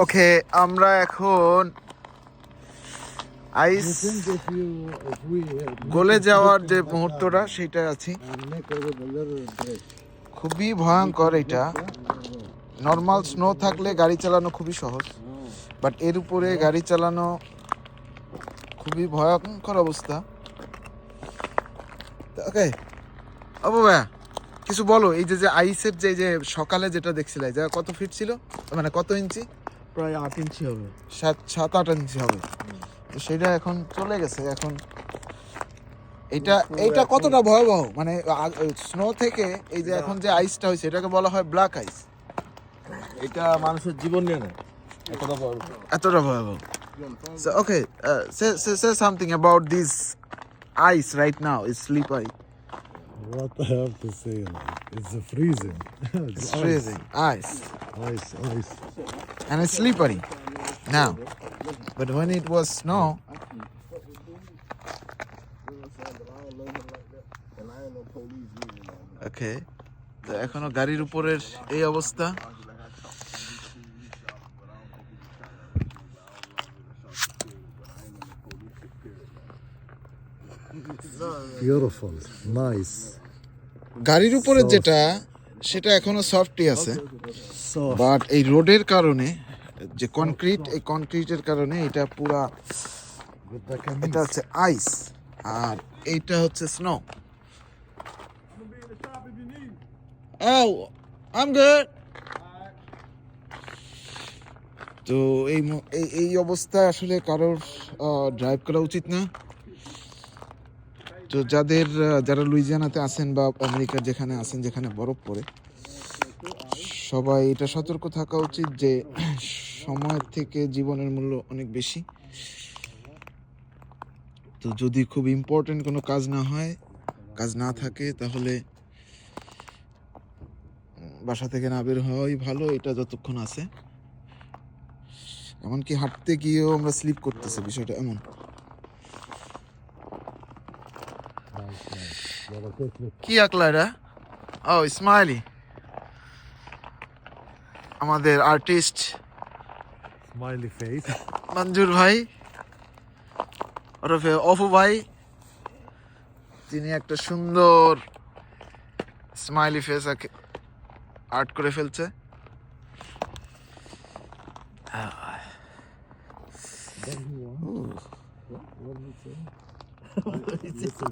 ওকে, আমরা এখন আইস গলে যাওয়ার যে মুহূর্তটা সেটা আছি। খুবই ভয়ঙ্কর এটা। নর্মাল স্নো থাকলে গাড়ি চালানো খুবই সহজ, বাট এর উপরে গাড়ি চালানো খুবই ভয়ঙ্কর অবস্থা। ওকে অবু ভাইয়া, কিছু বলো। এই যে যে আইসের যে সকালে যেটা দেখছিলে, যা কত ফিট ছিল, মানে কত ইঞ্চি? প্রায় 8 ইঞ্চি হবে। 7-8 ইঞ্চি হবে। তো সেটা এখন চলে গেছে। এখন এইটা কতটা ভয়াবহ, মানে স্নো থেকে এই যে এখন যে আইসটা হয়েছে এটাকে বলা হয় ব্ল্যাক আইস। এটা মানুষের জীবন নিয়ে নেয় এতটা ভয়াবহ। So okay, say something about this ice right now. It's slippery. What I have to say, it's freezing. It's freezing. Ice. Ice, ice. And it's slippery now. But when it was snow, okay. তো এখনো গাড়ির উপরের এই অবস্থা। Beautiful, nice. গাড়ির উপরে যেটা সেটা এখনো সফটই আছে, Soft. বাট এই রোডের কারণে যে কনক্রিট, এই কনক্রিটের কারণে এটা পুরা, এটা হচ্ছে আইস আর এইটা হচ্ছে স্নো। Oh, I'm good. তো এই অবস্থায় আসলে কারোর ড্রাইভ করা উচিত না। তো যারা লুইজিয়ানাতে আছেন বা আমেরিকার যেখানে আছেন, যেখানে বরফ পড়ে, সবাই এটা সতর্ক থাকা উচিত যে সময়ের থেকে জীবনের মূল্য অনেক বেশি। তো যদি খুব ইম্পর্টেন্ট কোনো কাজ না থাকে তাহলে বাসা থেকে না বের হওয়াই ভালো, এটা যতক্ষণ আছে। এমনকি হাঁটতে গিয়েও আমরা স্লিপ করতেছি, বিষয়টা এমন। কি আঁকলা এটা? ও স্মাইলি, আমাদের আর্টিস্ট Smiley face. মঞ্জুর ভাই ওরফে অপু ভাই, তিনি একটা সুন্দর স্মাইলি ফেস আর্ট করে ফেলছে। What did he say?